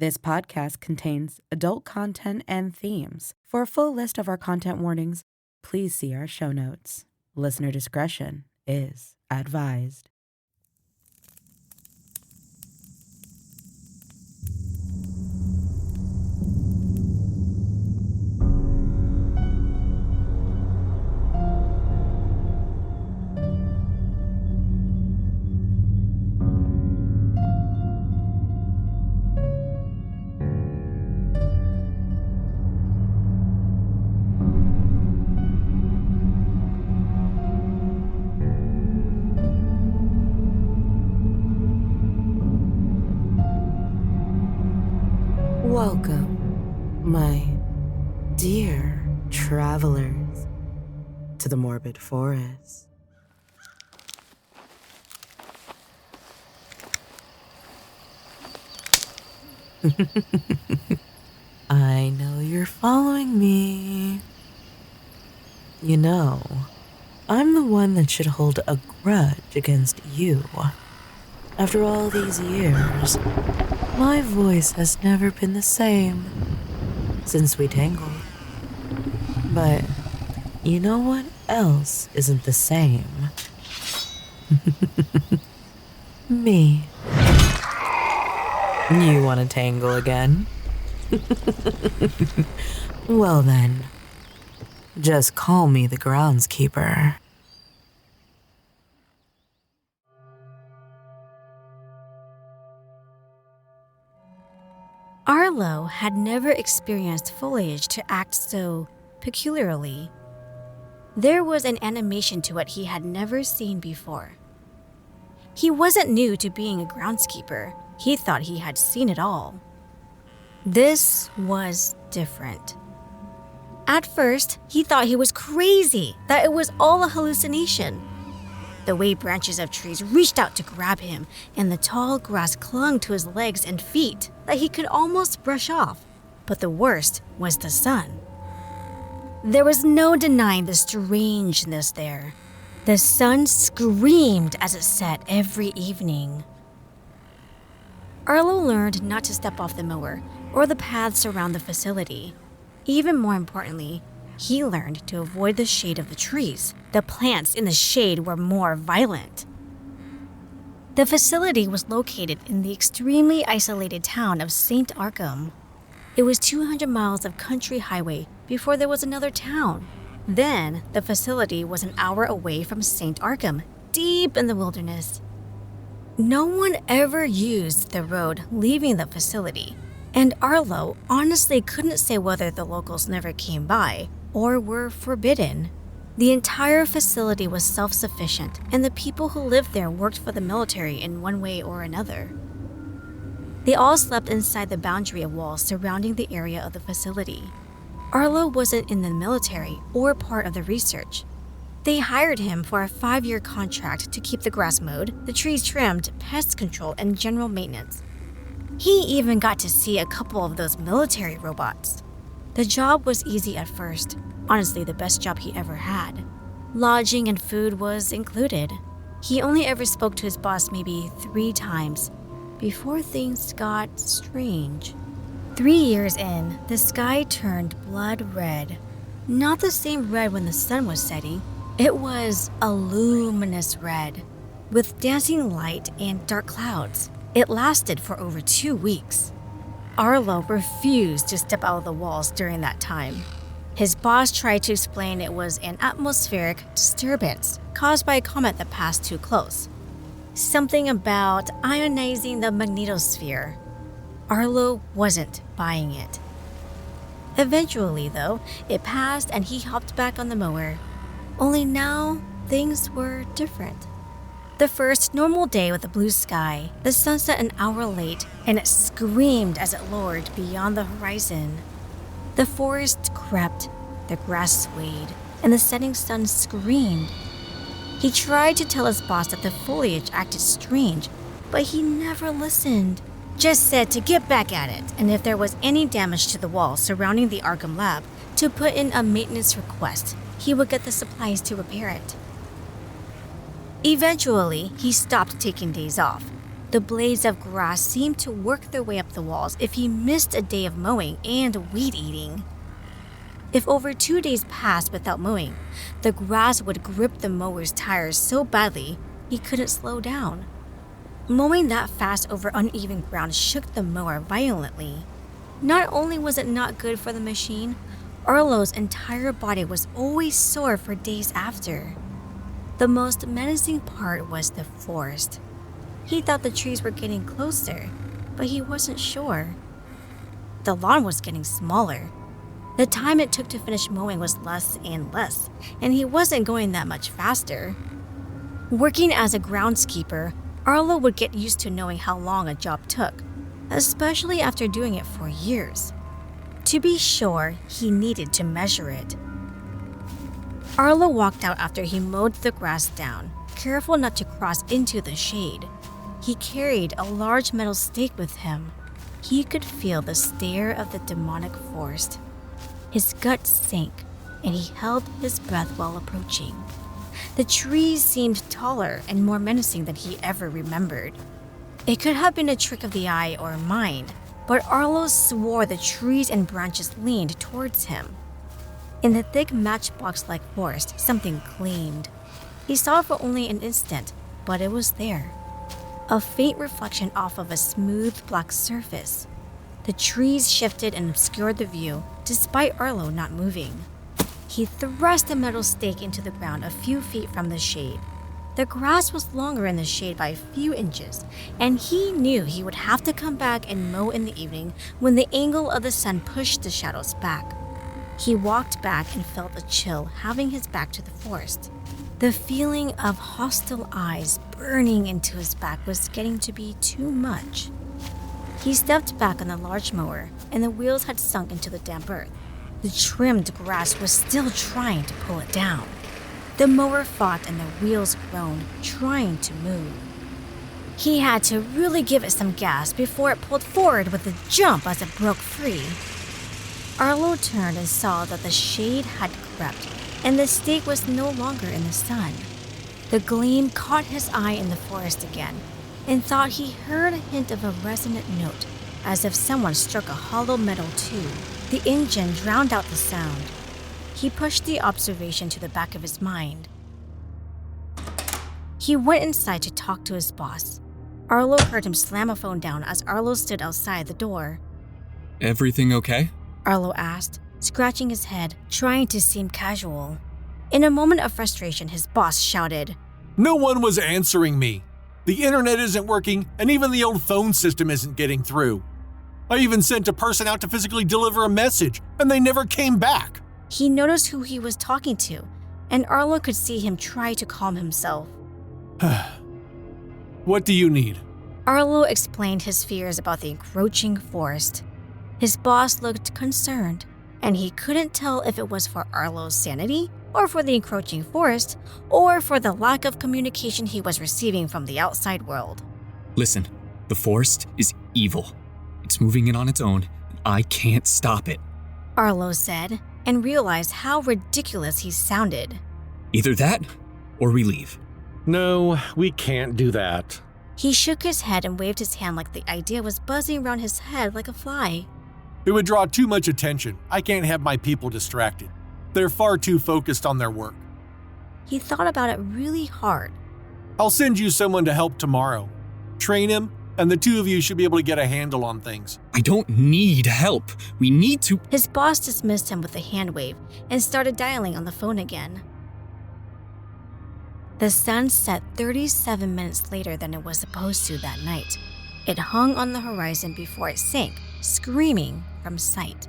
This podcast contains adult content and themes. For a full list of our content warnings, please see our show notes. Listener discretion is advised. Welcome, my dear travelers, to the Morbid Forest. I know you're following me. You know, I'm the one that should hold a grudge against you. After all these years, my voice has never been the same since we tangled. But you know what else isn't the same? Me. You want to tangle again? Well then, just call me the groundskeeper. Arlo had never experienced foliage to act so peculiarly. There was an animation to it he had never seen before. He wasn't new to being a groundskeeper. He thought he had seen it all. This was different. At first, he thought he was crazy, that it was all a hallucination. The way branches of trees reached out to grab him, and the tall grass clung to his legs and feet that he could almost brush off. But the worst was the sun. There was no denying the strangeness there. The sun screamed as it set every evening. Arlo learned not to step off the mower or the paths around the facility. Even more importantly, he learned to avoid the shade of the trees. The plants in the shade were more violent. The facility was located in the extremely isolated town of St. Arkham. It was 200 miles of country highway before there was another town. Then, the facility was an hour away from St. Arkham, deep in the wilderness. No one ever used the road leaving the facility, and Arlo honestly couldn't say whether the locals never came by or were forbidden. The entire facility was self-sufficient, and the people who lived there worked for the military in one way or another. They all slept inside the boundary of walls surrounding the area of the facility. Arlo wasn't in the military or part of the research. They hired him for a 5-year contract to keep the grass mowed, the trees trimmed, pest control, and general maintenance. He even got to see a couple of those military robots. The job was easy at first, honestly the best job he ever had. Lodging and food was included. He only ever spoke to his boss maybe 3 times before things got strange. 3 years in, the sky turned blood red. Not the same red when the sun was setting. It was a luminous red, with dancing light and dark clouds. It lasted for over 2 weeks. Arlo refused to step out of the walls during that time. His boss tried to explain it was an atmospheric disturbance caused by a comet that passed too close. Something about ionizing the magnetosphere. Arlo wasn't buying it. Eventually, though, it passed and he hopped back on the mower. Only now, things were different. The first normal day with a blue sky, the sun set an hour late, and it screamed as it lowered beyond the horizon. The forest crept, the grass swayed, and the setting sun screamed. He tried to tell his boss that the foliage acted strange, but he never listened. Just said to get back at it, and if there was any damage to the wall surrounding the Arkham lab, to put in a maintenance request. He would get the supplies to repair it. Eventually, he stopped taking days off. The blades of grass seemed to work their way up the walls if he missed a day of mowing and weed eating. If over 2 days passed without mowing, the grass would grip the mower's tires so badly he couldn't slow down. Mowing that fast over uneven ground shook the mower violently. Not only was it not good for the machine, Arlo's entire body was always sore for days after. The most menacing part was the forest. He thought the trees were getting closer, but he wasn't sure. The lawn was getting smaller. The time it took to finish mowing was less and less, and he wasn't going that much faster. Working as a groundskeeper, Arlo would get used to knowing how long a job took, especially after doing it for years. To be sure, he needed to measure it. Arlo walked out after he mowed the grass down, careful not to cross into the shade. He carried a large metal stake with him. He could feel the stare of the demonic forest. His gut sank, and he held his breath while approaching. The trees seemed taller and more menacing than he ever remembered. It could have been a trick of the eye or mind, but Arlo swore the trees and branches leaned towards him. In the thick matchbox-like forest, something gleamed. He saw it for only an instant, but it was there. A faint reflection off of a smooth black surface. The trees shifted and obscured the view, despite Arlo not moving. He thrust a metal stake into the ground a few feet from the shade. The grass was longer in the shade by a few inches, and he knew he would have to come back and mow in the evening when the angle of the sun pushed the shadows back. He walked back and felt a chill having his back to the forest. The feeling of hostile eyes burning into his back was getting to be too much. He stepped back on the large mower, and the wheels had sunk into the damp earth. The trimmed grass was still trying to pull it down. The mower fought and the wheels groaned, trying to move. He had to really give it some gas before it pulled forward with a jump as it broke free. Arlo turned and saw that the shade had crept, and the stake was no longer in the sun. The gleam caught his eye in the forest again, and thought he heard a hint of a resonant note, as if someone struck a hollow metal tube. The engine drowned out the sound. He pushed the observation to the back of his mind. He went inside to talk to his boss. Arlo heard him slam a phone down as Arlo stood outside the door. Everything okay? Arlo asked, scratching his head, trying to seem casual. In a moment of frustration, his boss shouted, "No one was answering me. The internet isn't working, and even the old phone system isn't getting through. I even sent a person out to physically deliver a message, and they never came back." He noticed who he was talking to, and Arlo could see him try to calm himself. What do you need? Arlo explained his fears about the encroaching forest. His boss looked concerned, and he couldn't tell if it was for Arlo's sanity, or for the encroaching forest, or for the lack of communication he was receiving from the outside world. Listen, the forest is evil. It's moving in on its own, and I can't stop it. Arlo said, and realized how ridiculous he sounded. Either that, or we leave. No, we can't do that. He shook his head and waved his hand like the idea was buzzing around his head like a fly. It would draw too much attention. I can't have my people distracted. They're far too focused on their work. He thought about it really hard. I'll send you someone to help tomorrow. Train him, and the two of you should be able to get a handle on things. I don't need help. We need to... His boss dismissed him with a hand wave and started dialing on the phone again. The sun set 37 minutes later than it was supposed to that night. It hung on the horizon before it sank, screaming from sight.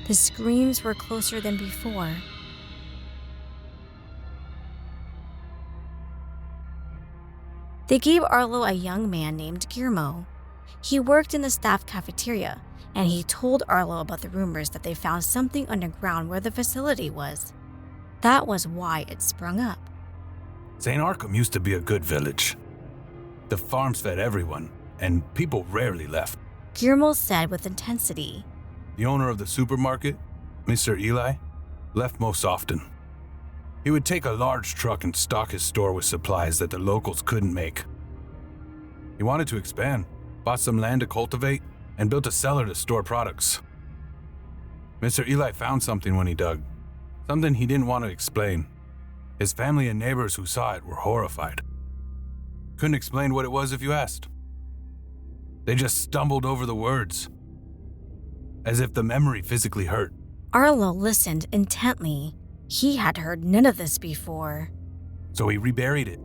The screams were closer than before. They gave Arlo a young man named Guillermo. He worked in the staff cafeteria, and he told Arlo about the rumors that they found something underground where the facility was. That was why it sprung up. St. Arkham used to be a good village. The farms fed everyone, and people rarely left. Guillermo said with intensity. The owner of the supermarket, Mr. Eli, left most often. He would take a large truck and stock his store with supplies that the locals couldn't make. He wanted to expand, bought some land to cultivate, and built a cellar to store products. Mr. Eli found something when he dug, something he didn't want to explain. His family and neighbors who saw it were horrified. Couldn't explain what it was if you asked. They just stumbled over the words, as if the memory physically hurt. Arlo listened intently. He had heard none of this before. So he reburied it.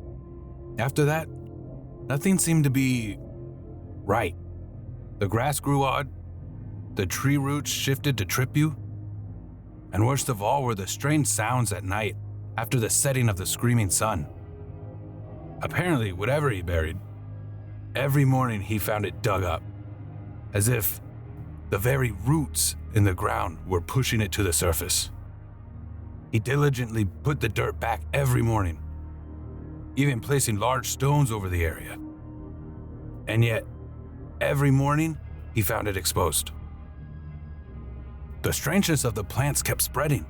After that, nothing seemed to be right. The grass grew odd, the tree roots shifted to trip you, and worst of all were the strange sounds at night after the setting of the screaming sun. Apparently, whatever he buried, every morning he found it dug up, as if the very roots in the ground were pushing it to the surface. He diligently put the dirt back every morning, even placing large stones over the area. And yet, every morning, he found it exposed. The strangeness of the plants kept spreading.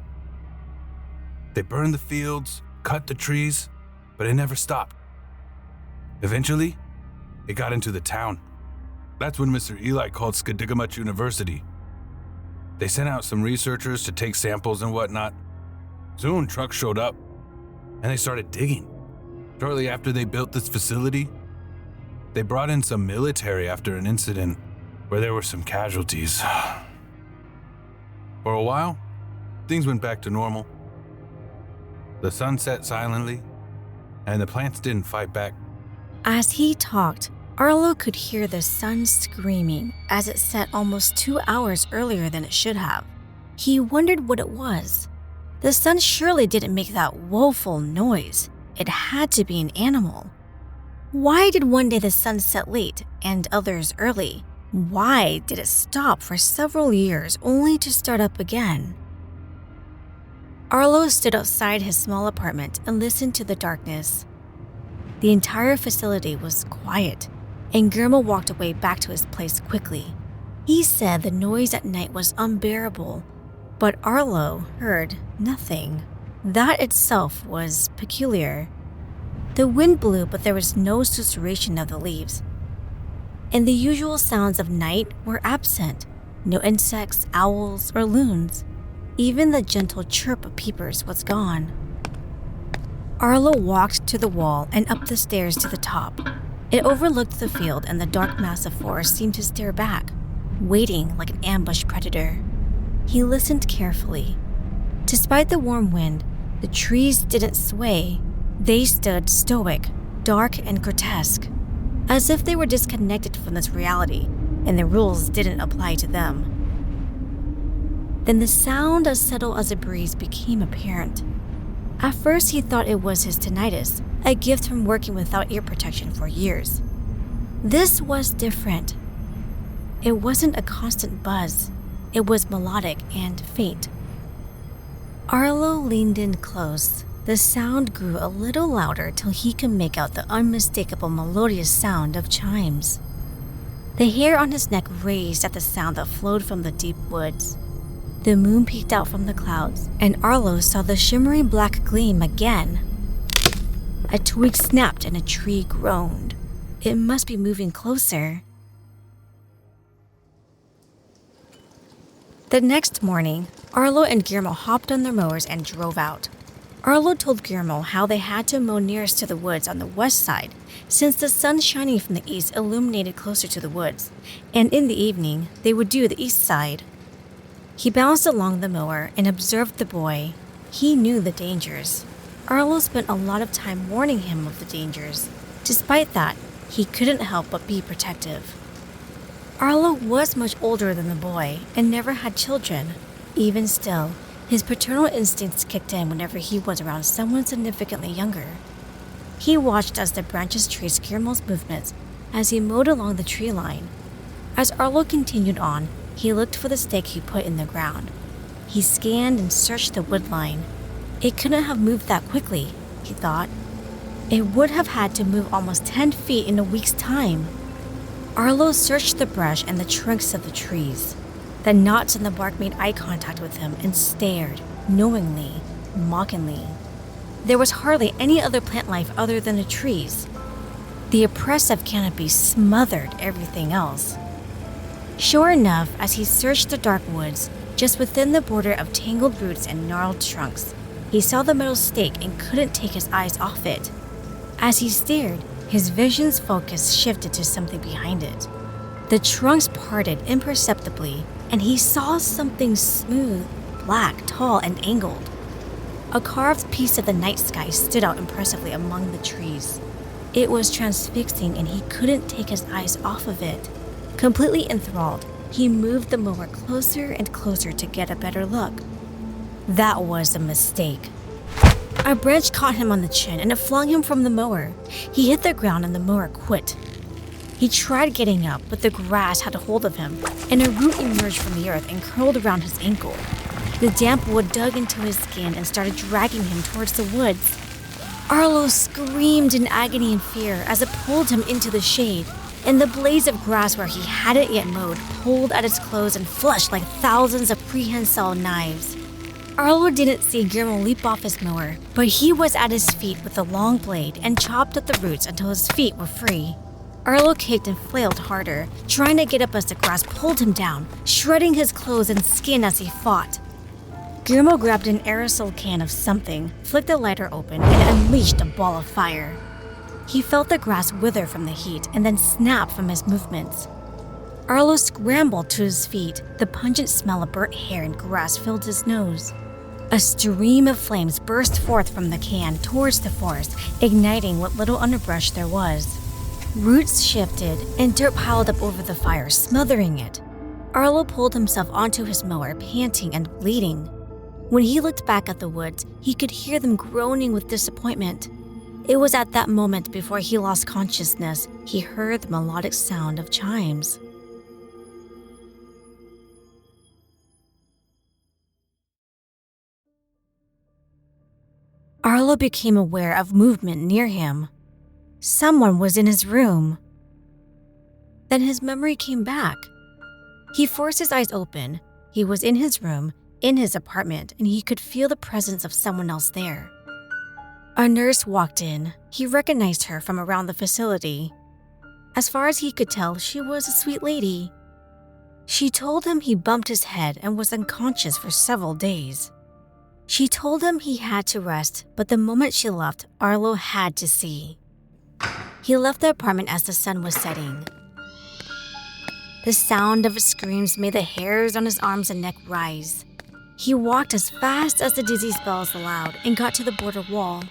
They burned the fields, cut the trees, but it never stopped. Eventually, it got into the town. That's when Mr. Eli called Skadigamuch University. They sent out some researchers to take samples and whatnot. Soon, trucks showed up, and they started digging. Shortly after they built this facility, they brought in some military after an incident where there were some casualties. For a while, things went back to normal. The sun set silently, and the plants didn't fight back. As he talked, Arlo could hear the sun screaming as it set almost 2 hours earlier than it should have. He wondered what it was. The sun surely didn't make that woeful noise. It had to be an animal. Why did one day the sun set late and others early? Why did it stop for several years only to start up again? Arlo stood outside his small apartment and listened to the darkness. The entire facility was quiet, and Guillermo walked away back to his place quickly. He said the noise at night was unbearable, but Arlo heard nothing. That itself was peculiar. The wind blew, but there was no susurration of the leaves, and the usual sounds of night were absent. No insects, owls, or loons. Even the gentle chirp of peepers was gone. Arlo walked to the wall and up the stairs to the top. It overlooked the field, and the dark mass of forest seemed to stare back, waiting like an ambushed predator. He listened carefully. Despite the warm wind, the trees didn't sway. They stood stoic, dark, and grotesque, as if they were disconnected from this reality and the rules didn't apply to them. Then the sound as subtle as a breeze became apparent. At first he thought it was his tinnitus, a gift from working without ear protection for years. This was different. It wasn't a constant buzz. It was melodic and faint. Arlo leaned in close. The sound grew a little louder till he could make out the unmistakable melodious sound of chimes. The hair on his neck raised at the sound that flowed from the deep woods. The moon peeked out from the clouds, and Arlo saw the shimmering black gleam again. A twig snapped and a tree groaned. It must be moving closer. The next morning, Arlo and Guillermo hopped on their mowers and drove out. Arlo told Guillermo how they had to mow nearest to the woods on the west side, since the sun shining from the east illuminated closer to the woods, and in the evening, they would do the east side. He bounced along the mower and observed the boy. He knew the dangers. Arlo spent a lot of time warning him of the dangers. Despite that, he couldn't help but be protective. Arlo was much older than the boy and never had children. Even still, his paternal instincts kicked in whenever he was around someone significantly younger. He watched as the branches traced Guillermo's movements as he mowed along the tree line. As Arlo continued on, he looked for the stake he put in the ground. He scanned and searched the wood line. It couldn't have moved that quickly, he thought. It would have had to move almost 10 feet in a week's time. Arlo searched the brush and the trunks of the trees. The knots in the bark made eye contact with him and stared, knowingly, mockingly. There was hardly any other plant life other than the trees. The oppressive canopy smothered everything else. Sure enough, as he searched the dark woods, just within the border of tangled roots and gnarled trunks, he saw the metal stake and couldn't take his eyes off it. As he stared, his vision's focus shifted to something behind it. The trunks parted imperceptibly, and he saw something smooth, black, tall, and angled. A carved piece of the night sky stood out impressively among the trees. It was transfixing, and he couldn't take his eyes off of it. Completely enthralled, he moved the mower closer and closer to get a better look. That was a mistake. A branch caught him on the chin and it flung him from the mower. He hit the ground and the mower quit. He tried getting up, but the grass had a hold of him, and a root emerged from the earth and curled around his ankle. The damp wood dug into his skin and started dragging him towards the woods. Arlo screamed in agony and fear as it pulled him into the shade, and the blades of grass where he hadn't yet mowed pulled at his clothes and flushed like thousands of prehensile knives. Arlo didn't see Guillermo leap off his mower, but he was at his feet with the long blade and chopped at the roots until his feet were free. Arlo kicked and flailed harder, trying to get up as the grass pulled him down, shredding his clothes and skin as he fought. Guillermo grabbed an aerosol can of something, flicked the lighter open, and unleashed a ball of fire. He felt the grass wither from the heat and then snap from his movements. Arlo scrambled to his feet. The pungent smell of burnt hair and grass filled his nose. A stream of flames burst forth from the can towards the forest, igniting what little underbrush there was. Roots shifted and dirt piled up over the fire, smothering it. Arlo pulled himself onto his mower, panting and bleeding. When he looked back at the woods, he could hear them groaning with disappointment. It was at that moment before he lost consciousness, he heard the melodic sound of chimes. Arlo became aware of movement near him. Someone was in his room. Then his memory came back. He forced his eyes open. He was in his room, in his apartment, and he could feel the presence of someone else there. A nurse walked in. He recognized her from around the facility. As far as he could tell, she was a sweet lady. She told him he bumped his head and was unconscious for several days. She told him he had to rest, but the moment she left, Arlo had to see. He left the apartment as the sun was setting. The sound of his screams made the hairs on his arms and neck rise. He walked as fast as the dizzy spells allowed and got to the border wall.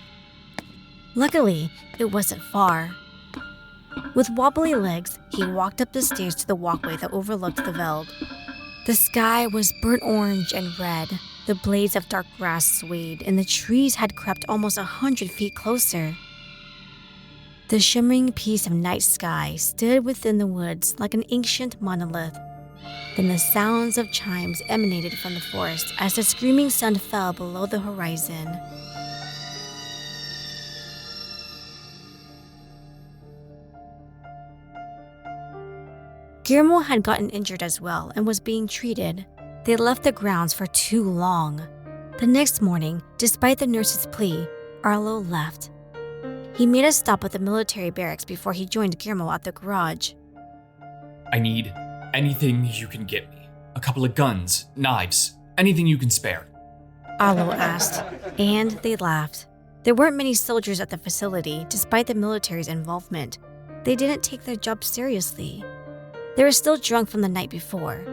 Luckily, it wasn't far. With wobbly legs, he walked up the stairs to the walkway that overlooked the veld. The sky was burnt orange and red. The blades of dark grass swayed, and the trees had crept almost 100 feet closer. The shimmering piece of night sky stood within the woods like an ancient monolith. Then the sounds of chimes emanated from the forest as the screaming sun fell below the horizon. Guillermo had gotten injured as well and was being treated. They left the grounds for too long. The next morning, despite the nurse's plea, Arlo left. He made a stop at the military barracks before he joined Guillermo at the garage. I need anything you can get me. A couple of guns, knives, anything you can spare. Arlo asked, and they laughed. There weren't many soldiers at the facility, despite the military's involvement. They didn't take their job seriously. They were still drunk from the night before.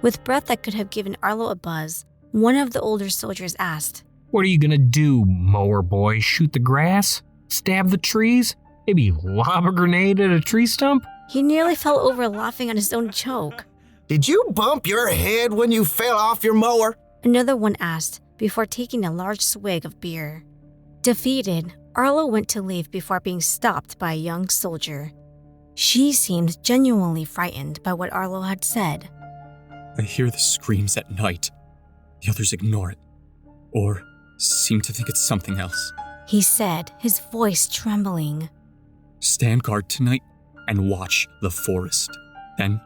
With breath that could have given Arlo a buzz, one of the older soldiers asked, "What are you gonna do, mower boy? Shoot the grass? Stab the trees? Maybe lob a grenade at a tree stump?" He nearly fell over laughing on his own joke. "Did you bump your head when you fell off your mower?" Another one asked, before taking a large swig of beer. Defeated, Arlo went to leave before being stopped by a young soldier. She seemed genuinely frightened by what Arlo had said. I hear the screams at night. The others ignore it, or seem to think it's something else. He said, his voice trembling. Stand guard tonight and watch the forest. Then,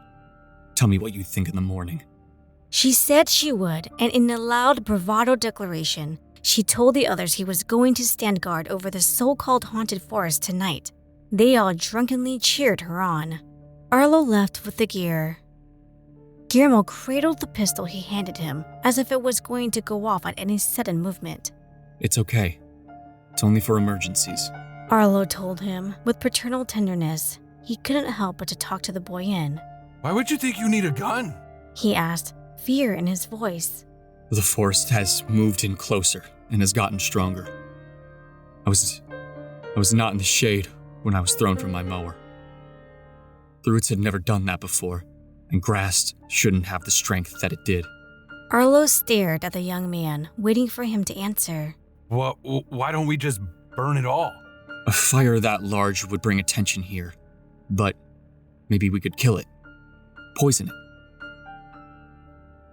tell me what you think in the morning. She said she would, and in a loud bravado declaration, she told the others he was going to stand guard over the so-called haunted forest tonight. They all drunkenly cheered her on. Arlo left with the gear. Guillermo cradled the pistol he handed him as if it was going to go off at any sudden movement. It's okay. It's only for emergencies. Arlo told him with paternal tenderness. He couldn't help but to talk to the boy in. Why would you think you need a gun? He asked, fear in his voice. The forest has moved in closer and has gotten stronger. I was not in the shade when I was thrown from my mower. The roots had never done that before, and grass shouldn't have the strength that it did. Arlo stared at the young man, waiting for him to answer. Well, why don't we just burn it all? A fire that large would bring attention here, but maybe we could kill it. Poison it.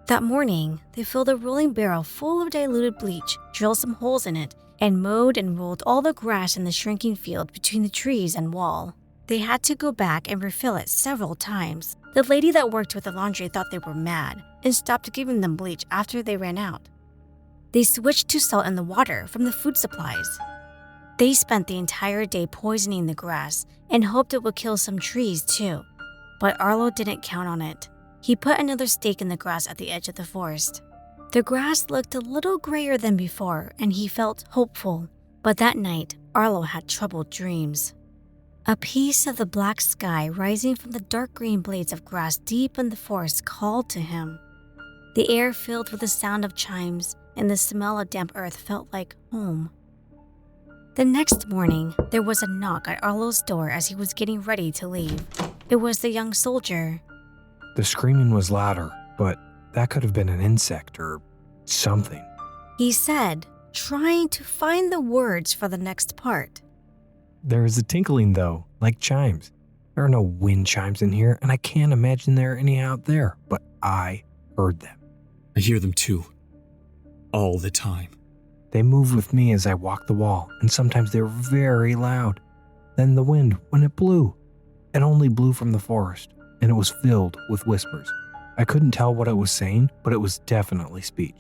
That morning, they filled a rolling barrel full of diluted bleach, drilled some holes in it, and mowed and rolled all the grass in the shrinking field between the trees and wall. They had to go back and refill it several times. The lady that worked with the laundry thought they were mad and stopped giving them bleach after they ran out. They switched to salt in the water from the food supplies. They spent the entire day poisoning the grass and hoped it would kill some trees too. But Arlo didn't count on it. He put another stake in the grass at the edge of the forest. The grass looked a little grayer than before, and he felt hopeful. But that night, Arlo had troubled dreams. A piece of the black sky rising from the dark green blades of grass deep in the forest called to him. The air filled with the sound of chimes, and the smell of damp earth felt like home. The next morning, there was a knock at Arlo's door as he was getting ready to leave. It was the young soldier. The screaming was louder, but that could have been an insect or something, He said, trying to find the words for the next part. There is a tinkling though, like chimes. There are no wind chimes in here, and I can't imagine there are any out there, but I heard them. I hear them too. All the time. They moved with me as I walked the wall, and sometimes they were very loud. Then the wind, when it blew, it only blew from the forest, and it was filled with whispers. I couldn't tell what it was saying, but it was definitely speech.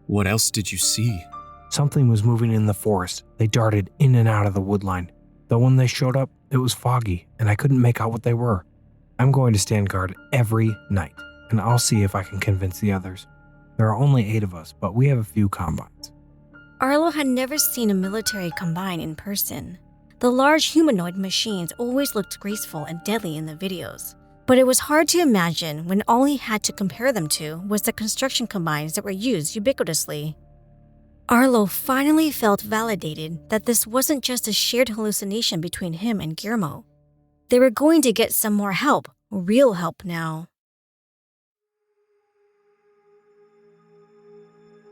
What else did you see? Something was moving in the forest. They darted in and out of the woodline. Though when they showed up, it was foggy, and I couldn't make out what they were. I'm going to stand guard every night, and I'll see if I can convince the others. There are only 8 of us, but we have a few combines. Arlo had never seen a military combine in person. The large humanoid machines always looked graceful and deadly in the videos. But it was hard to imagine when all he had to compare them to was the construction combines that were used ubiquitously. Arlo finally felt validated that this wasn't just a shared hallucination between him and Guillermo. They were going to get some more help, real help now.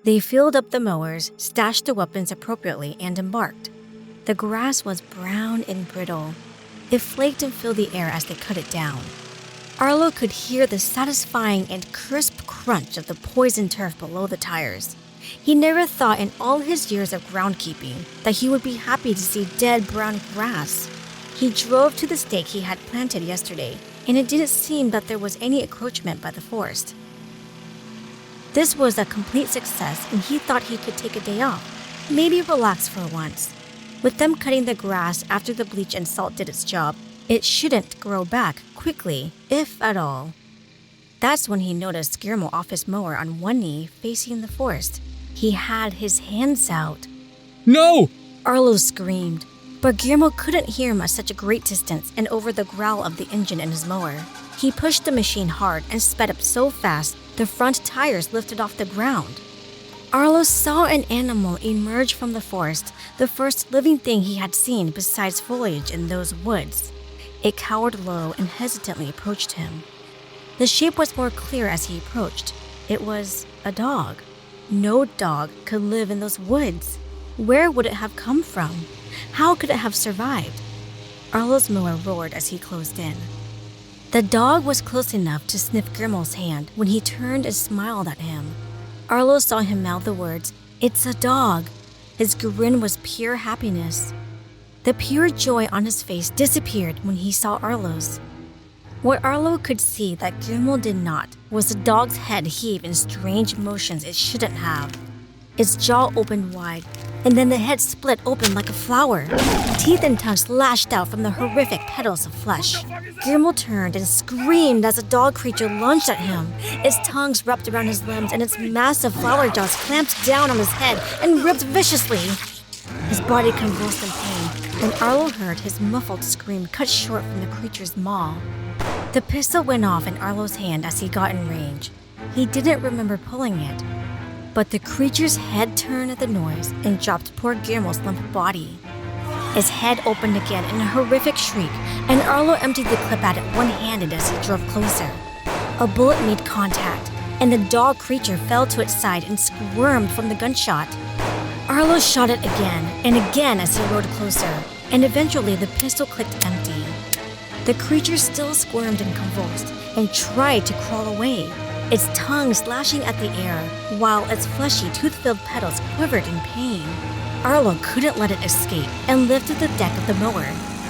They filled up the mowers, stashed the weapons appropriately, and embarked. The grass was brown and brittle. It flaked and filled the air as they cut it down. Arlo could hear the satisfying and crisp crunch of the poisoned turf below the tires. He never thought in all his years of groundkeeping that he would be happy to see dead brown grass. He drove to the stake he had planted yesterday, and it didn't seem that there was any encroachment by the forest. This was a complete success, and he thought he could take a day off, maybe relax for once. With them cutting the grass after the bleach and salt did its job, it shouldn't grow back quickly, if at all. That's when he noticed Guillermo off his mower on one knee facing the forest. He had his hands out. No! Arlo screamed, but Guillermo couldn't hear him at such a great distance and over the growl of the engine in his mower. He pushed the machine hard and sped up so fast the front tires lifted off the ground. Arlo saw an animal emerge from the forest, the first living thing he had seen besides foliage in those woods. It cowered low and hesitantly approached him. The shape was more clear as he approached. It was a dog. No dog could live in those woods. Where would it have come from? How could it have survived? Arlo's mower roared as he closed in. The dog was close enough to sniff Guillermo's hand when he turned and smiled at him. Arlo saw him mouth the words, "It's a dog." His grin was pure happiness. The pure joy on his face disappeared when he saw Arlo's. What Arlo could see that Guillermo did not was the dog's head heave in strange motions it shouldn't have. Its jaw opened wide, and then the head split open like a flower. Teeth and tongues lashed out from the horrific petals of flesh. Guillermo turned and screamed as the dog creature lunged at him. Its tongues wrapped around his limbs and its massive flower jaws clamped down on his head and ripped viciously. His body convulsed in pain, and Arlo heard his muffled scream cut short from the creature's maw. The pistol went off in Arlo's hand as he got in range. He didn't remember pulling it, but the creature's head turned at the noise and dropped poor Guillermo's limp body. His head opened again in a horrific shriek, and Arlo emptied the clip at it one-handed as he drove closer. A bullet made contact, and the dog creature fell to its side and squirmed from the gunshot. Arlo shot it again and again as he rode closer, and eventually the pistol clicked empty. The creature still squirmed and convulsed and tried to crawl away, its tongue slashing at the air, while its fleshy, tooth-filled petals quivered in pain. Arlo couldn't let it escape and lifted the deck of the mower.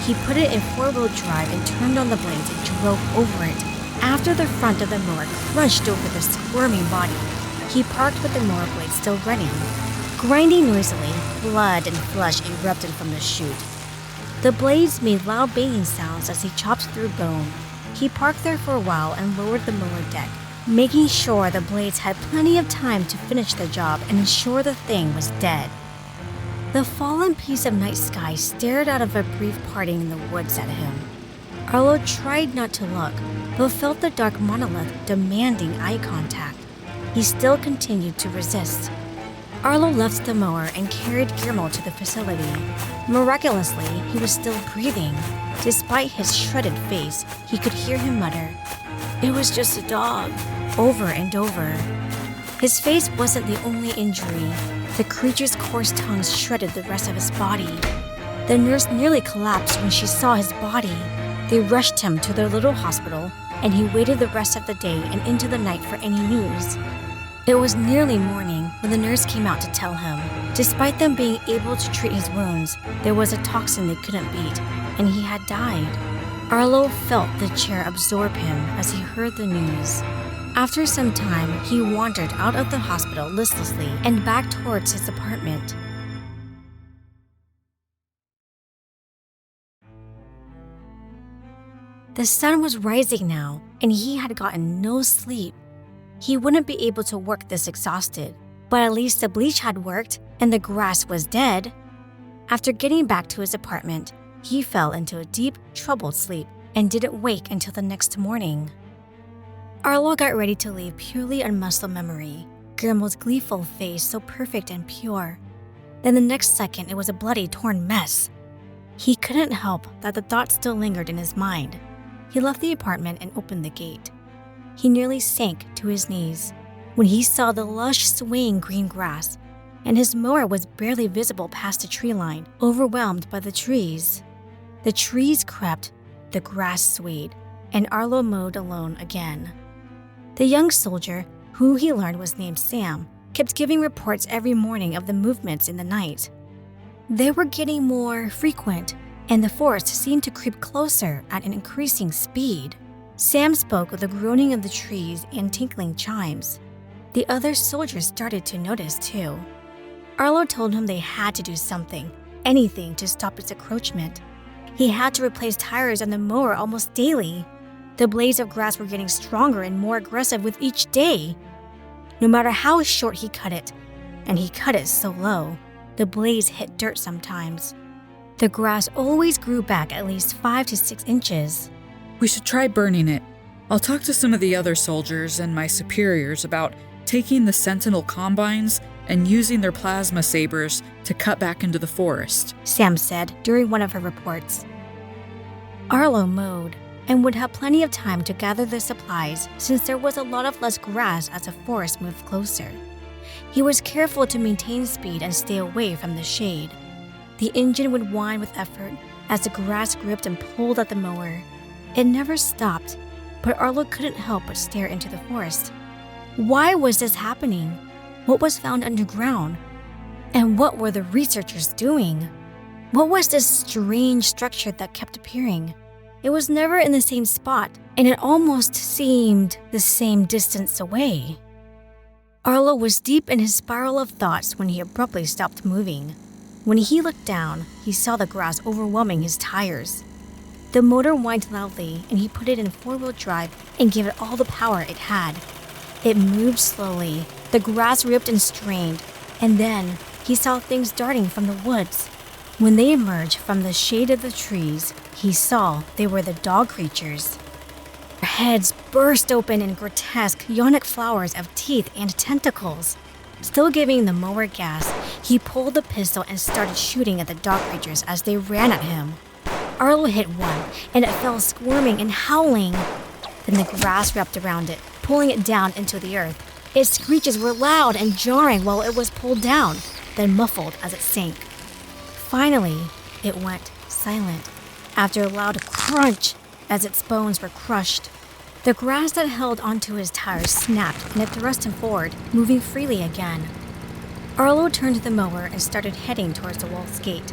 He put it in four-wheel drive and turned on the blades and drove over it. After the front of the mower crunched over the squirming body, he parked with the mower blade still running. Grinding noisily, blood and flesh erupted from the chute. The blades made loud banging sounds as he chopped through bone. He parked there for a while and lowered the mower deck, making sure the blades had plenty of time to finish the job and ensure the thing was dead. The fallen piece of night sky stared out of a brief parting in the woods at him. Arlo tried not to look, but felt the dark monolith demanding eye contact. He still continued to resist. Arlo left the mower and carried Guillermo to the facility. Miraculously, he was still breathing. Despite his shredded face, he could hear him mutter, "It was just a dog," over and over. His face wasn't the only injury. The creature's coarse tongues shredded the rest of his body. The nurse nearly collapsed when she saw his body. They rushed him to their little hospital, and he waited the rest of the day and into the night for any news. It was nearly morning when the nurse came out to tell him, despite them being able to treat his wounds, there was a toxin they couldn't beat, and he had died. Arlo felt the chair absorb him as he heard the news. After some time, he wandered out of the hospital listlessly and back towards his apartment. The sun was rising now, and he had gotten no sleep. He wouldn't be able to work this exhausted, but at least the bleach had worked and the grass was dead. After getting back to his apartment, he fell into a deep, troubled sleep and didn't wake until the next morning. Arlo got ready to leave purely on muscle memory, Guillermo's gleeful face so perfect and pure. Then the next second, it was a bloody, torn mess. He couldn't help that the thought still lingered in his mind. He left the apartment and opened the gate. He nearly sank to his knees when he saw the lush, swaying green grass, and his mower was barely visible past the tree line, overwhelmed by the trees. The trees crept, the grass swayed, and Arlo mowed alone again. The young soldier, who he learned was named Sam, kept giving reports every morning of the movements in the night. They were getting more frequent, and the forest seemed to creep closer at an increasing speed. Sam spoke of the groaning of the trees and tinkling chimes. The other soldiers started to notice too. Arlo told him they had to do something, anything to stop its encroachment. He had to replace tires on the mower almost daily. The blades of grass were getting stronger and more aggressive with each day. No matter how short he cut it, and he cut it so low, the blades hit dirt sometimes. The grass always grew back at least 5 to 6 inches. We should try burning it. I'll talk to some of the other soldiers and my superiors about taking the Sentinel combines and using their plasma sabers to cut back into the forest, Sam said during one of her reports. Arlo mowed and would have plenty of time to gather the supplies since there was a lot of less grass as the forest moved closer. He was careful to maintain speed and stay away from the shade. The engine would whine with effort as the grass gripped and pulled at the mower. It never stopped, but Arlo couldn't help but stare into the forest. Why was this happening? What was found underground? And what were the researchers doing? What was this strange structure that kept appearing? It was never in the same spot, and it almost seemed the same distance away. Arlo was deep in his spiral of thoughts when he abruptly stopped moving. When he looked down, he saw the grass overwhelming his tires. The motor whined loudly, and he put it in 4-wheel drive and gave it all the power it had. It moved slowly, the grass ripped and strained, and then he saw things darting from the woods. When they emerged from the shade of the trees, he saw they were the dog creatures. Their heads burst open in grotesque, yonic flowers of teeth and tentacles. Still giving the mower gas, he pulled the pistol and started shooting at the dog creatures as they ran at him. Arlo hit one, and it fell squirming and howling. Then the grass wrapped around it, pulling it down into the earth. Its screeches were loud and jarring while it was pulled down, then muffled as it sank. Finally, it went silent, after a loud crunch as its bones were crushed. The grass that held onto his tires snapped and it thrust him forward, moving freely again. Arlo turned the mower and started heading towards the wall's gate.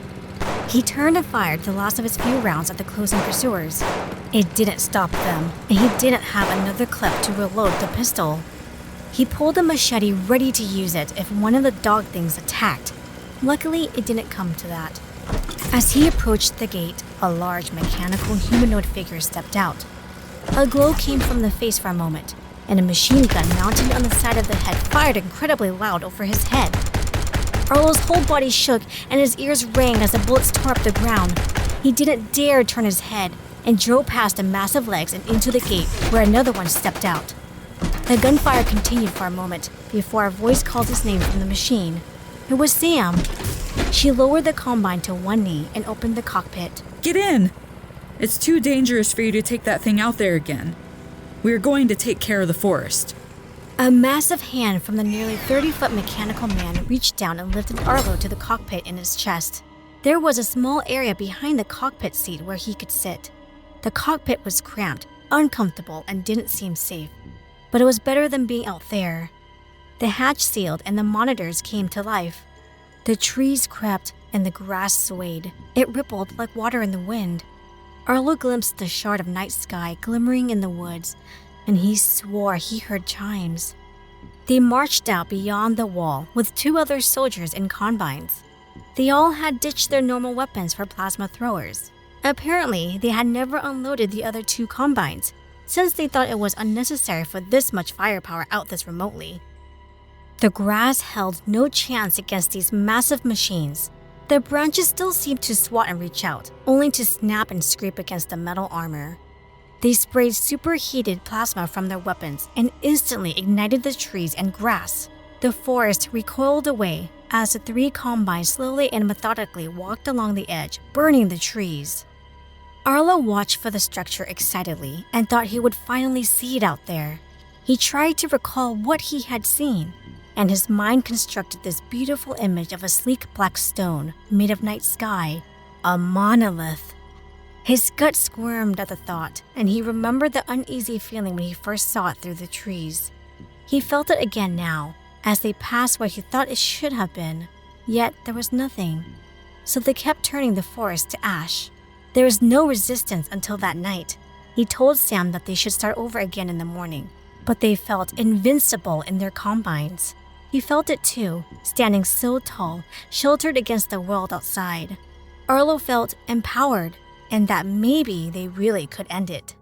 He turned and fired the last of his few rounds at the closing pursuers. It didn't stop them, and he didn't have another clip to reload the pistol. He pulled a machete ready to use it if one of the dog things attacked. Luckily, it didn't come to that. As he approached the gate, a large mechanical humanoid figure stepped out. A glow came from the face for a moment, and a machine gun mounted on the side of the head fired incredibly loud over his head. Arlo's whole body shook and his ears rang as the bullets tore up the ground. He didn't dare turn his head and drove past the massive legs and into the gate where another one stepped out. The gunfire continued for a moment before a voice called his name from the machine. It was Sam. She lowered the combine to one knee and opened the cockpit. Get in! It's too dangerous for you to take that thing out there again. We are going to take care of the forest. A massive hand from the nearly 30-foot mechanical man reached down and lifted Arlo to the cockpit in his chest. There was a small area behind the cockpit seat where he could sit. The cockpit was cramped, uncomfortable, and didn't seem safe, but it was better than being out there. The hatch sealed and the monitors came to life. The trees crept and the grass swayed. It rippled like water in the wind. Arlo glimpsed the shard of night sky glimmering in the woods, and he swore he heard chimes. They marched out beyond the wall with 2 other soldiers in combines. They all had ditched their normal weapons for plasma throwers. Apparently, they had never unloaded the other 2 combines, since they thought it was unnecessary for this much firepower out this remotely. The grass held no chance against these massive machines. The branches still seemed to swat and reach out, only to snap and scrape against the metal armor. They sprayed superheated plasma from their weapons and instantly ignited the trees and grass. The forest recoiled away as the 3 combines slowly and methodically walked along the edge, burning the trees. Arlo watched for the structure excitedly and thought he would finally see it out there. He tried to recall what he had seen, and his mind constructed this beautiful image of a sleek black stone made of night sky, a monolith. His gut squirmed at the thought, and he remembered the uneasy feeling when he first saw it through the trees. He felt it again now, as they passed where he thought it should have been, yet there was nothing. So they kept turning the forest to ash. There was no resistance until that night. He told Sam that they should start over again in the morning, but they felt invincible in their combines. He felt it too, standing so tall, sheltered against the world outside. Arlo felt empowered, and that maybe they really could end it.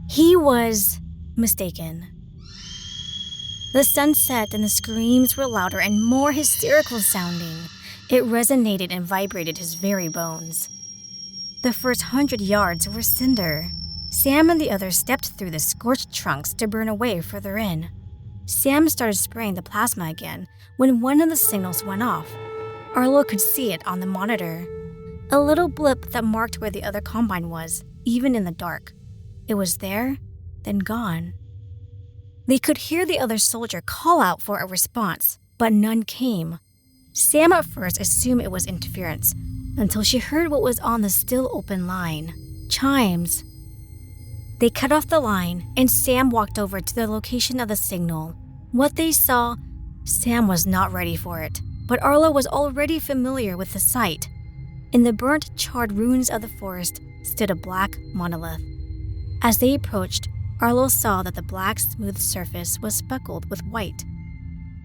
He was mistaken. The sun set and the screams were louder and more hysterical sounding. It resonated and vibrated his very bones. The first 100 yards were cinder. Sam and the others stepped through the scorched trunks to burn away further in. Sam started spraying the plasma again when one of the signals went off. Arlo could see it on the monitor. A little blip that marked where the other combine was, even in the dark. It was there, then gone. They could hear the other soldier call out for a response, but none came. Sam at first assumed it was interference, until she heard what was on the still open line. Chimes. They cut off the line, and Sam walked over to the location of the signal. What they saw, Sam was not ready for it, but Arlo was already familiar with the sight. In the burnt, charred ruins of the forest stood a black monolith. As they approached, Arlo saw that the black, smooth surface was speckled with white.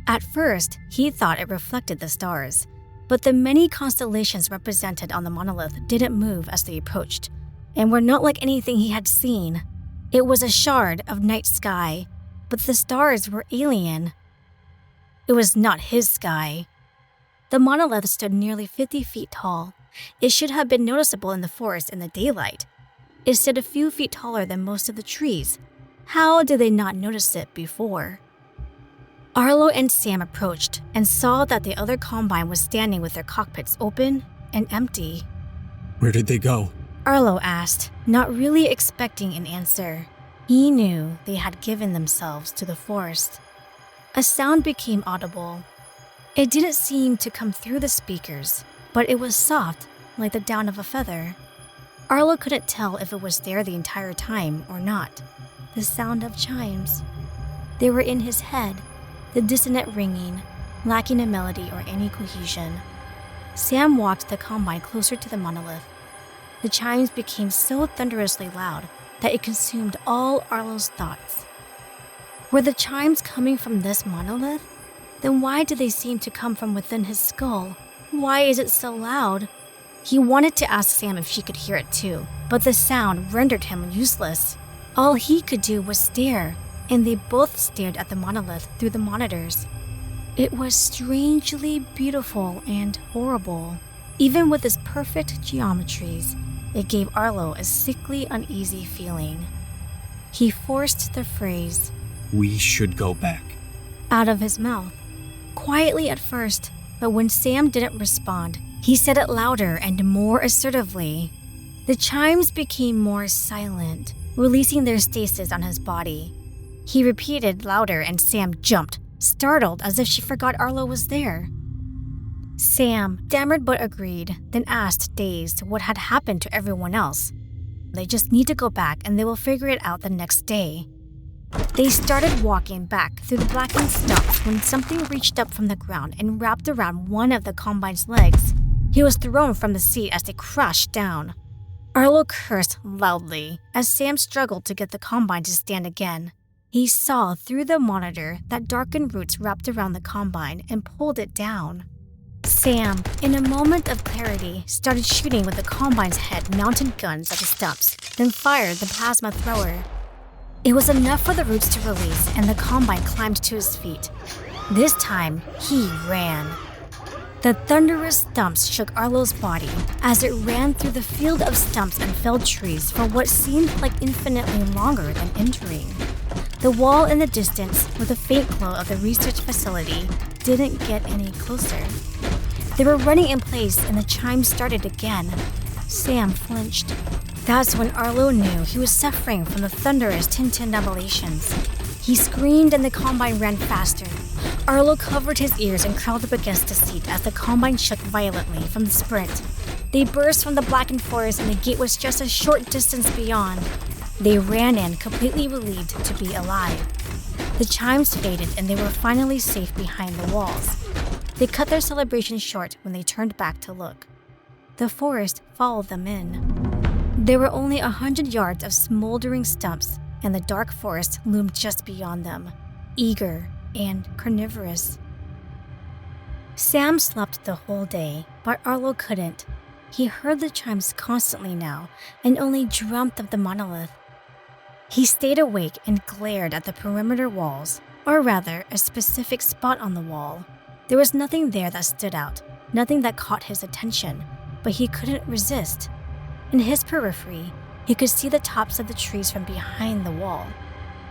At first, he thought it reflected the stars, but the many constellations represented on the monolith didn't move as they approached, and were not like anything he had seen. It was a shard of night sky, but the stars were alien. It was not his sky. The monolith stood nearly 50 feet tall. It should have been noticeable in the forest in the daylight. It stood a few feet taller than most of the trees. How did they not notice it before? Arlo and Sam approached and saw that the other Combine was standing with their cockpits open and empty. Where did they go? Arlo asked, not really expecting an answer. He knew they had given themselves to the forest. A sound became audible. It didn't seem to come through the speakers, but it was soft, like the down of a feather. Arlo couldn't tell if it was there the entire time or not. The sound of chimes. They were in his head, the dissonant ringing, lacking a melody or any cohesion. Sam walked the Combine closer to the monolith. The chimes became so thunderously loud that it consumed all Arlo's thoughts. Were the chimes coming from this monolith? Then why did they seem to come from within his skull? Why is it so loud? He wanted to ask Sam if she could hear it too, but the sound rendered him useless. All he could do was stare, and they both stared at the monolith through the monitors. It was strangely beautiful and horrible. Even with its perfect geometries, it gave Arlo a sickly, uneasy feeling. He forced the phrase, "We should go back," out of his mouth, quietly at first, but when Sam didn't respond, he said it louder and more assertively. The chimes became more silent, releasing their stasis on his body. He repeated louder and Sam jumped, startled as if she forgot Arlo was there. Sam stammered but agreed, then asked, dazed, what had happened to everyone else. They just need to go back and they will figure it out the next day. They started walking back through the blackened stumps when something reached up from the ground and wrapped around one of the Combine's legs. He was thrown from the seat as they crashed down. Arlo cursed loudly as Sam struggled to get the Combine to stand again. He saw through the monitor that darkened roots wrapped around the Combine and pulled it down. Sam, in a moment of clarity, started shooting with the Combine's head mounted guns at the stumps, then fired the plasma thrower. It was enough for the roots to release, and the Combine climbed to his feet. This time, he ran. The thunderous stumps shook Arlo's body as it ran through the field of stumps and felled trees for what seemed like infinitely longer than entering. The wall in the distance, with the faint glow of the research facility, didn't get any closer. They were running in place and the chimes started again. Sam flinched. That's when Arlo knew he was suffering from the thunderous tintinnabulations. He screamed and the Combine ran faster. Arlo covered his ears and crawled up against the seat as the Combine shook violently from the sprint. They burst from the blackened forest and the gate was just a short distance beyond. They ran in, completely relieved to be alive. The chimes faded and they were finally safe behind the walls. They cut their celebration short when they turned back to look. The forest followed them in. There were only 100 yards of smoldering stumps, and the dark forest loomed just beyond them, eager and carnivorous. Sam slept the whole day, but Arlo couldn't. He heard the chimes constantly now, and only dreamt of the monolith. He stayed awake and glared at the perimeter walls, or rather, a specific spot on the wall. There was nothing there that stood out, nothing that caught his attention, but he couldn't resist. In his periphery, he could see the tops of the trees from behind the wall.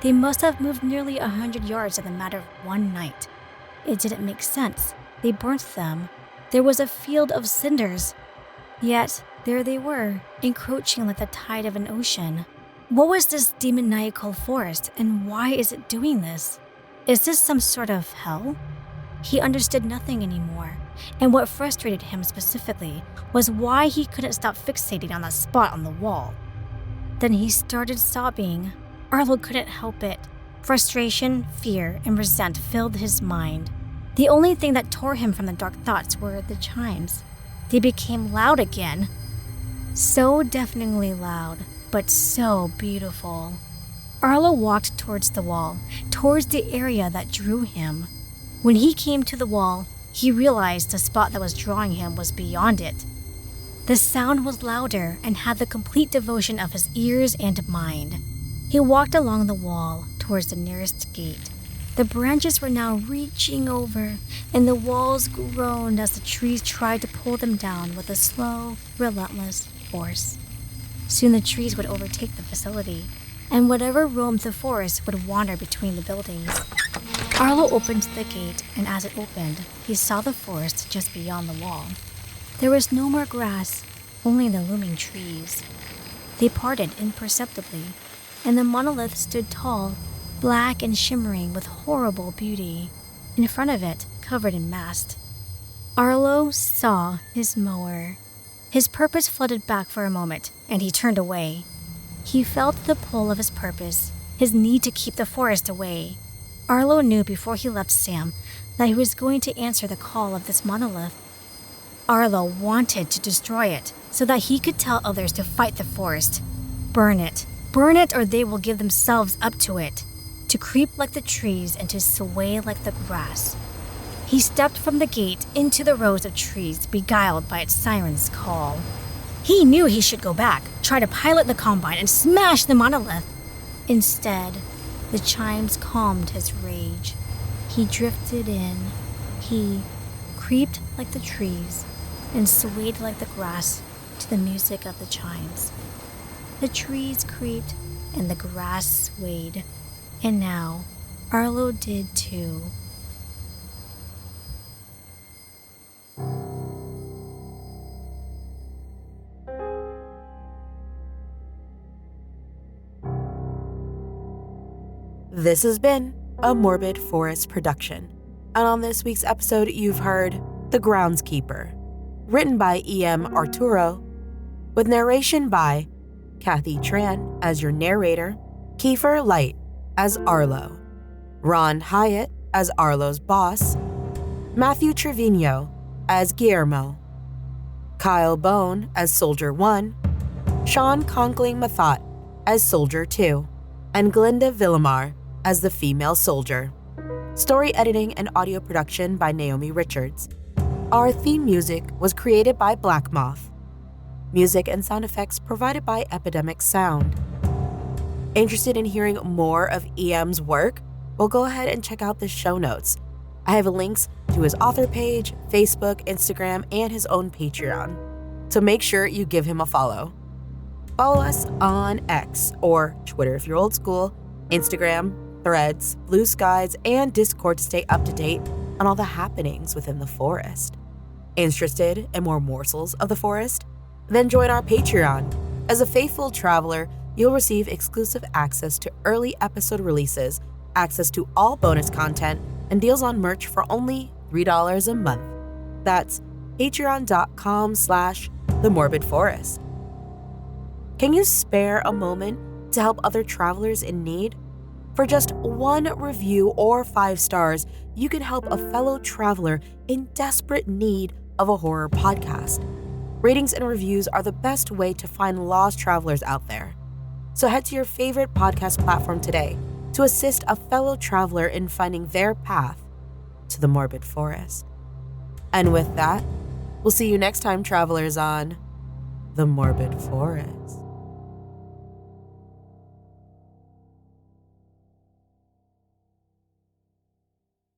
They must have moved nearly 100 yards in the matter of one night. It didn't make sense. They burnt them. There was a field of cinders. Yet, there they were, encroaching like the tide of an ocean. What was this demoniacal forest, and why is it doing this? Is this some sort of hell? He understood nothing anymore, and what frustrated him specifically was why he couldn't stop fixating on that spot on the wall. Then he started sobbing. Arlo couldn't help it. Frustration, fear, and resent filled his mind. The only thing that tore him from the dark thoughts were the chimes. They became loud again. So deafeningly loud, but so beautiful. Arlo walked towards the wall, towards the area that drew him. When he came to the wall, he realized the spot that was drawing him was beyond it. The sound was louder and had the complete devotion of his ears and mind. He walked along the wall towards the nearest gate. The branches were now reaching over, and the walls groaned as the trees tried to pull them down with a slow, relentless force. Soon the trees would overtake the facility, and whatever roamed the forest would wander between the buildings. Arlo opened the gate, and as it opened, he saw the forest just beyond the wall. There was no more grass, only the looming trees. They parted imperceptibly, and the monolith stood tall, black and shimmering with horrible beauty, in front of it, covered in mast. Arlo saw his mower. His purpose flooded back for a moment, and he turned away. He felt the pull of his purpose, his need to keep the forest away. Arlo knew before he left Sam that he was going to answer the call of this monolith. Arlo wanted to destroy it so that he could tell others to fight the forest. Burn it or they will give themselves up to it, to creep like the trees and to sway like the grass. He stepped from the gate into the rows of trees, beguiled by its siren's call. He knew he should go back, try to pilot the combine and smash the monolith. Instead, the chimes calmed his rage. He drifted in. He creeped like the trees and swayed like the grass to the music of the chimes. The trees creaked and the grass swayed, and now Arlo did too. This has been a Morbid Forest production, and on this week's episode you've heard The Groundskeeper, written by E.M. Otero, with narration by Cathy Tran as your narrator, Kiefer Light as Arlo, Ron Hyatt as Arlo's boss, Matthew Trevino as Guillermo, Kyle Bone as Soldier 1, Sean Conkling-Methot as Soldier 2, and Glenda Villamar as the female soldier. Story editing and audio production by Naomi Richards. Our theme music was created by Blakmoth. Music and sound effects provided by Epidemic Sound. Interested in hearing more of EM's work? Well, go ahead and check out the show notes. I have links to his author page, Facebook, Instagram, and his own Patreon. So make sure you give him a follow. Follow us on X, or Twitter if you're old school, Instagram, Threads, Blue Skies, and Discord to stay up to date on all the happenings within the forest. Interested in more morsels of the forest? Then join our Patreon. As a faithful traveler, you'll receive exclusive access to early episode releases, access to all bonus content, and deals on merch for only $3 a month. That's patreon.com/themorbidforest. Can you spare a moment to help other travelers in need? For just 1 review or 5 stars, you can help a fellow traveler in desperate need of a horror podcast. Ratings and reviews are the best way to find lost travelers out there. So head to your favorite podcast platform today to assist a fellow traveler in finding their path to the Morbid Forest. And with that, we'll see you next time, travelers, on the Morbid Forest.